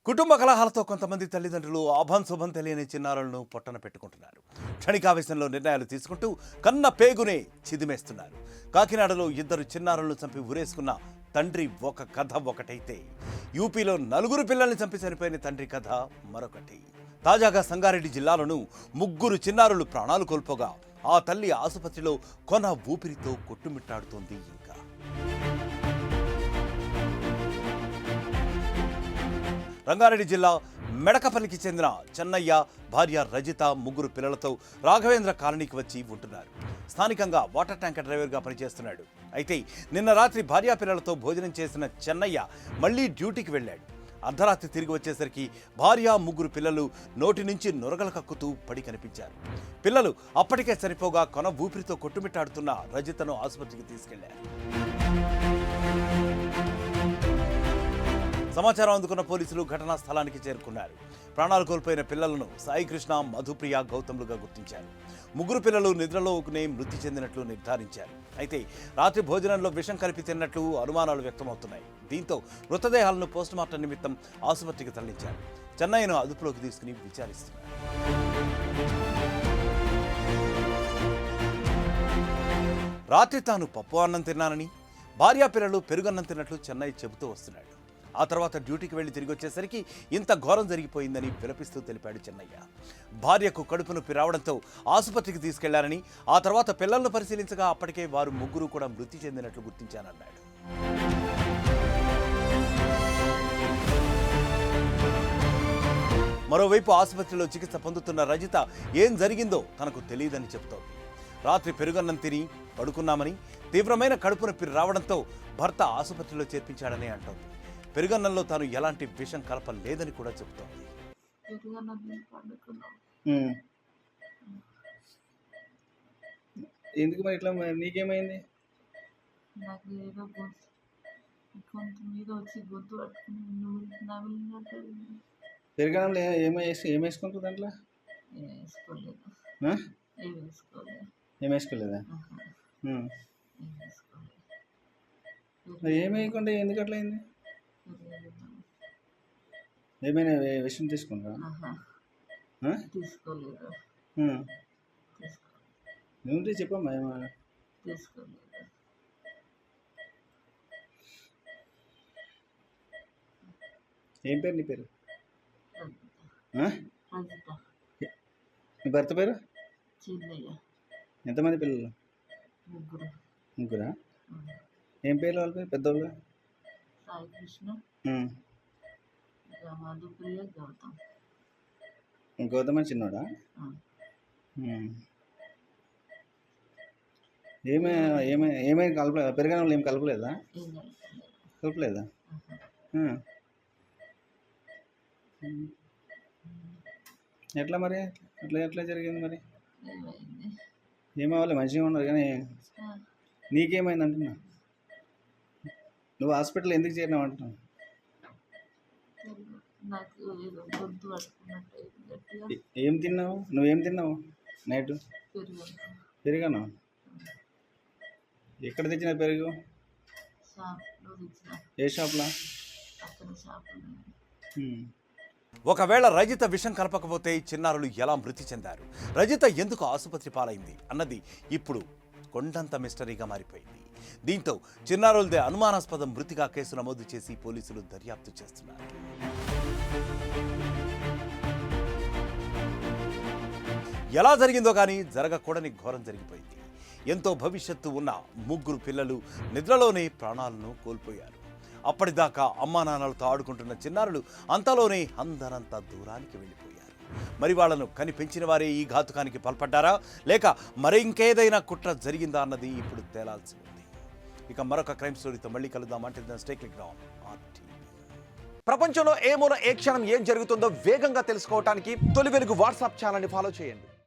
కుటుంబ కలహాలతో కొంతమంది తల్లిదండ్రులు శుభం తెలియని చిన్నారులను పొట్టన పెట్టుకుంటున్నారు. క్షణికావేశంలో నిర్ణయాలు తీసుకుంటూ కన్న పేగునే చిదిమేస్తున్నారు. కాకినాడలో ఇద్దరు చిన్నారులను చంపి ఉరేసుకున్న తండ్రి ఒక కథ ఒకటైతే, యూపీలో నలుగురు పిల్లల్ని చంపి చనిపోయిన తండ్రి కథ మరొకటి. తాజాగా సంగారెడ్డి జిల్లాలోనూ ముగ్గురు చిన్నారులు ప్రాణాలు కోల్పోగా ఆ తల్లి ఆసుపత్రిలో కొన ఊపిరితో కొట్టుమిట్టాడుతోంది. ఇంకా రంగారెడ్డి జిల్లా మెడకపల్లికి చెందిన చెన్నయ్య భార్య రజిత ముగ్గురు పిల్లలతో రాఘవేంద్ర కాలనీకి వచ్చి ఉంటున్నారు. స్థానికంగా వాటర్ ట్యాంకర్ డ్రైవర్గా పనిచేస్తున్నాడు. అయితే నిన్న రాత్రి భార్యా పిల్లలతో భోజనం చేసిన చెన్నయ్య మళ్లీ డ్యూటీకి వెళ్ళాడు. అర్ధరాత్రి తిరిగి వచ్చేసరికి భార్య ముగ్గురు పిల్లలు నోటి నుంచి నొరగలు కక్కుతూ పడి కనిపించారు. పిల్లలు అప్పటికే చనిపోగా కొన ఊపిరితో కొట్టుమిట్టాడుతున్న రజితను ఆసుపత్రికి తీసుకెళ్లారు. సమాచారం అందుకున్న పోలీసులు ఘటనా స్థలానికి చేరుకున్నారు. ప్రాణాలు కోల్పోయిన పిల్లలను సాయికృష్ణ, మధుప్రియ, గౌతమ్లుగా గుర్తించారు. ముగ్గురు పిల్లలు నిద్రలోనే మృతి చెందినట్లు నిర్ధారించారు. అయితే రాత్రి భోజనంలో విషం కలిపి తిన్నట్లు అనుమానాలు వ్యక్తమవుతున్నాయి. దీంతో మృతదేహాలను పోస్టుమార్టం నిమిత్తం ఆసుపత్రికి తరలించారు. చెన్నయ్యను అదుపులోకి తీసుకుని విచారిస్తున్నారు. రాత్రి తాను పప్పు అన్నం తిన్నానని, భార్యా పిల్లలు పెరుగన్నం తిన్నట్లు చెన్నయ్య చెబుతూ వస్తున్నాడు. ఆ తర్వాత డ్యూటీకి వెళ్లి తిరిగి వచ్చేసరికి ఇంత ఘోరం జరిగిపోయిందని విలపిస్తూ తెలిపాడు చెన్నయ్య. భార్యకు కడుపు నొప్పి రావడంతో ఆసుపత్రికి తీసుకెళ్లారని, ఆ తర్వాత పిల్లలను పరిశీలించగా అప్పటికే వారు ముగ్గురు కూడా మృతి చెందినట్లు గుర్తించానన్నాడు. మరోవైపు ఆసుపత్రిలో చికిత్స పొందుతున్న రజిత ఏం జరిగిందో తనకు తెలియదని చెబుతోంది. రాత్రి పెరుగన్నం తిని పడుకున్నామని, తీవ్రమైన కడుపు నొప్పి రావడంతో భర్త ఆసుపత్రిలో చేర్పించాడని అంటోంది. పెరుగన్నంలో తాను ఎలాంటి విషం కలపలేదని కూడా చెబుతోంది. ఎందుకు మరి ఇట్లా? నీకేమైంది? నాకు ఏదో కొంత మీద వచ్చి గొంతు పట్టుకుని పెరుగన్నంలో ఏం వేసుకుంటుంది దాంట్లో? ఏం వేసుకోలేదా? ఏం వేయకుండా ఎందుకు అట్లా అయింది? ఏమైనా విషయం తీసుకున్నా? తీసుకోలేదు. నువ్వు చెప్పమ్మా. తీసుకోలేదు. ఏం పేరు నీ పేరు? నీ భర్త పేరు? చిన్నయ్య. ఎంతమంది పిల్లలు? ముగ్గురా? ఏం పేర్లు వాళ్ళ పేరు? పెద్దోళ్ళు? సాయికృష్ణ, మధుప్రియ, గౌతమ్. గౌతమ్ చిన్నోడా? ఏమైనా కలపలేదా? పెరుగన్నంలో ఏం కలపలేదా? కలపలేదా? ఎట్లా మరి? ఎట్లా జరిగింది మరి? ఏమవ్వాలి? మంచిగా ఉన్నారు కానీ నీకేమైంది అంటున్నా? నువ్వు హాస్పిటల్ ఎందుకు చేరినావు అంటున్నావు? ఏం తిన్నావు? నువ్వేం తిన్నావు నైట్? పెరుగన్నం. ఎక్కడ తెచ్చిన పెరుగు? ఏ షాప్లా? ఒకవేళ రజిత విషం కలపకపోతే చిన్నారులు ఎలా మృతి చెందారు, రజిత ఎందుకు ఆసుపత్రి పాలైంది అన్నది ఇప్పుడు కొండంత మిస్టరీగా మారిపోయింది. దీంతో చిన్నారులదే అనుమానాస్పద మృతిగా కేసు నమోదు చేసి పోలీసులు దర్యాప్తు చేస్తున్నారు. ఎలా జరిగిందో కానీ జరగకూడని ఘోరం జరిగిపోయింది. ఎంతో భవిష్యత్తు ఉన్న ముగ్గురు పిల్లలు నిద్రలోనే ప్రాణాలను కోల్పోయారు. అప్పటిదాకా అమ్మా నాన్నలతో ఆడుకుంటున్న చిన్నారులు అంతలోనే అందరంత దూరానికి వెళ్ళిపోయారు. మరి వాళ్లను కని పెంచిన వారే ఈ ఘాతుకానికి పాల్పడ్డారా, లేక మరింకేదైనా కుట్ర జరిగిందా అన్నది ఇప్పుడు తేలాల్సి ఉంది. ఇక మరొక క్రైమ్ స్టోరీతో మళ్ళీ కలుద్దాం. అంటే స్టే క్లిక్ డౌన్. ప్రపంచంలో ఏ మూల ఏ క్షణం ఏం జరుగుతుందో వేగంగా తెలుసుకోవడానికి తొలి వెలుగు వాట్సాప్ ఛానల్ని ఫాలో చేయండి.